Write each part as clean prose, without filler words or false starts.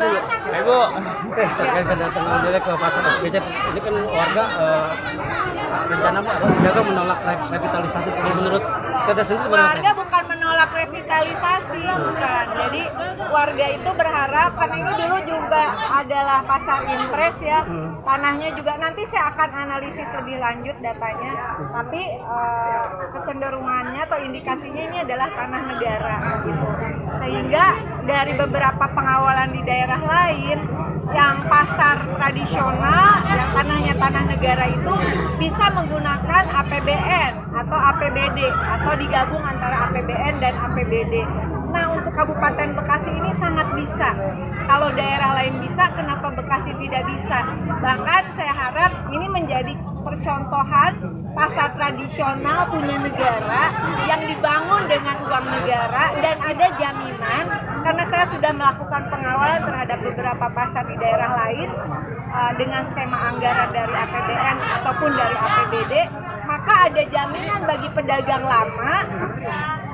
dulu. Ibu. Terkait kedatangan dia ke pasar Becek, ini kan warga rencana jaga menolak revitalisasi. Kalau menurut kita sendiri warga bukan menolak revitalisasi, bukan. Jadi warga itu berharap, karena ini dulu juga adalah pasar impres ya, tanahnya juga nanti saya akan analisis lebih lanjut datanya, tapi kecenderungannya atau indikasinya ini adalah tanah negara gitu. Sehingga dari beberapa pengawalan di daerah lain, yang pasar tradisional, yang tanahnya tanah negara itu bisa menggunakan APBN atau APBD atau digabung antara APBN dan APBD. Nah, untuk Kabupaten Bekasi ini sangat bisa. Kalau daerah lain bisa, kenapa Bekasi tidak bisa? Bahkan saya harap ini menjadi percontohan pasar tradisional punya negara yang dibangun dengan uang negara dan ada jaminan, karena saya sudah melakukan pengawalan terhadap beberapa pasar di daerah lain dengan skema anggaran dari APBN ataupun dari APBD, maka ada jaminan bagi pedagang lama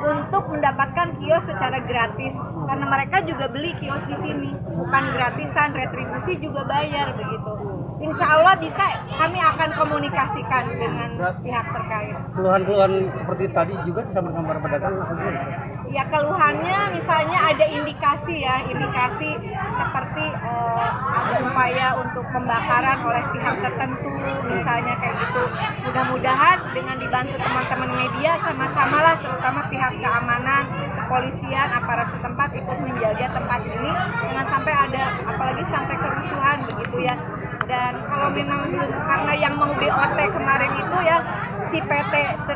untuk mendapatkan kios secara gratis, karena mereka juga beli kios di sini, bukan gratisan, retribusi juga bayar begitu. Insya Allah bisa, kami akan komunikasikan dengan pihak terkait. Keluhan-keluhan seperti tadi juga disampaikan para pedagang atau gimana? Ya, keluhannya misalnya ada indikasi seperti ada upaya untuk pembakaran oleh pihak tertentu, misalnya kayak gitu. Mudah-mudahan dengan dibantu teman-teman media sama-samalah, terutama pihak keamanan, kepolisian, aparat setempat ikut menjaga tempat ini, jangan sampai ada, apalagi sampai kerusuhan begitu ya. Dan kalau memang belum, karena yang mau BOT kemarin itu ya si PT itu,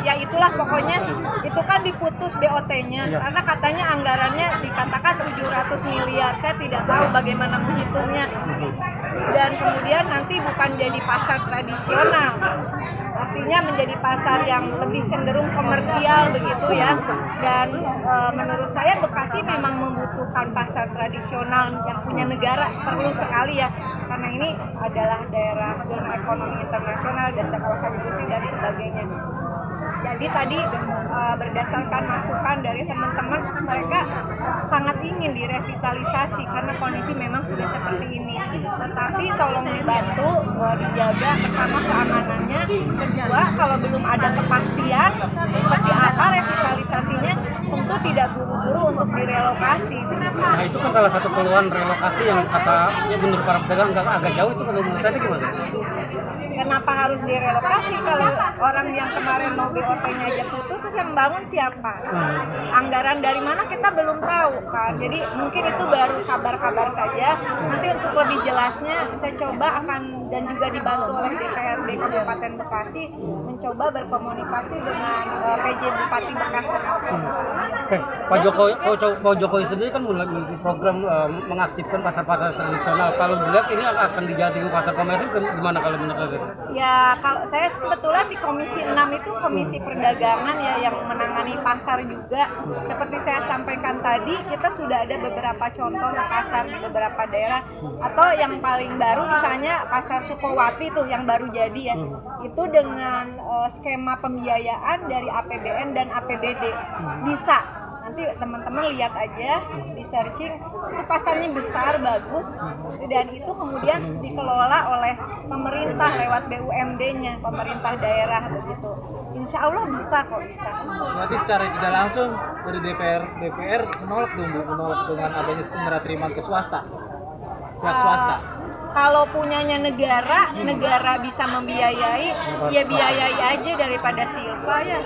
ya itulah pokoknya itu kan diputus BOT-nya karena katanya anggarannya dikatakan 700 miliar. Saya tidak tahu bagaimana menghitungnya. Dan kemudian nanti bukan jadi pasar tradisional, artinya menjadi pasar yang lebih cenderung komersial begitu ya. Dan menurut saya Bekasi memang membutuhkan pasar tradisional yang punya negara, perlu sekali ya, karena ini adalah daerah zona ekonomi internasional dan kawasan industri dan sebagainya. Jadi tadi berdasarkan masukan dari teman-teman, mereka sangat ingin direvitalisasi karena kondisi memang sudah seperti ini. Tetapi tolong dibantu, dijaga bersama keamanannya. Kedua, kalau belum ada kepastian seperti apa revitalisasinya, tentu tidak buru-buru untuk direlokasi. Nah, itu kan salah satu keluhan relokasi yang katanya menurut para pedagang agak jauh. Itu kalau menurut saya gimana? Kenapa harus direlokasi kalau orang yang kemarin mau BOT-nya aja putus, terus yang bangun siapa? Anggaran dari mana kita belum tahu kan. Jadi mungkin itu baru kabar-kabar saja. Nanti untuk lebih jelasnya saya coba akan, dan juga dibantu oleh DPRD Kabupaten Bekasi, mencoba berkomunikasi dengan PJ Bupati Bekasi. Pak Jokowi sendiri kan memiliki program mengaktifkan pasar-pasar tradisional. Kalau dilihat ini akan dijadikan pasar komersil, gimana kalau menurut? Ya, kalau saya kebetulan di Komisi 6 itu Komisi Perdagangan ya, yang menangani pasar juga. Seperti saya sampaikan tadi, kita sudah ada beberapa contoh pasar di beberapa daerah. Atau yang paling baru misalnya Pasar Sukowati tuh yang baru jadi ya. Itu dengan skema pembiayaan dari APBN dan APBD. Bisa. Nanti teman-teman lihat aja di searching, itu pasarnya besar, bagus, dan itu kemudian dikelola oleh pemerintah lewat BUMD-nya, pemerintah daerah begitu. Insya Allah bisa kok, bisa. Berarti secara tidak langsung dari DPR menolak dengan adanya penerimaan ke swasta, pihak swasta. Kalau punyanya negara bisa membiayai, ya biayai aja daripada silva ya.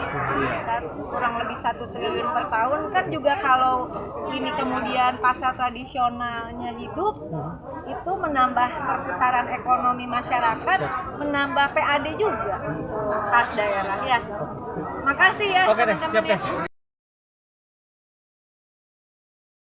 Kurang lebih 1 triliun per tahun kan juga. Kalau ini kemudian pasar tradisionalnya hidup, itu menambah perputaran ekonomi masyarakat, menambah PAD juga kas daerah ya. Makasih ya teman-teman ya.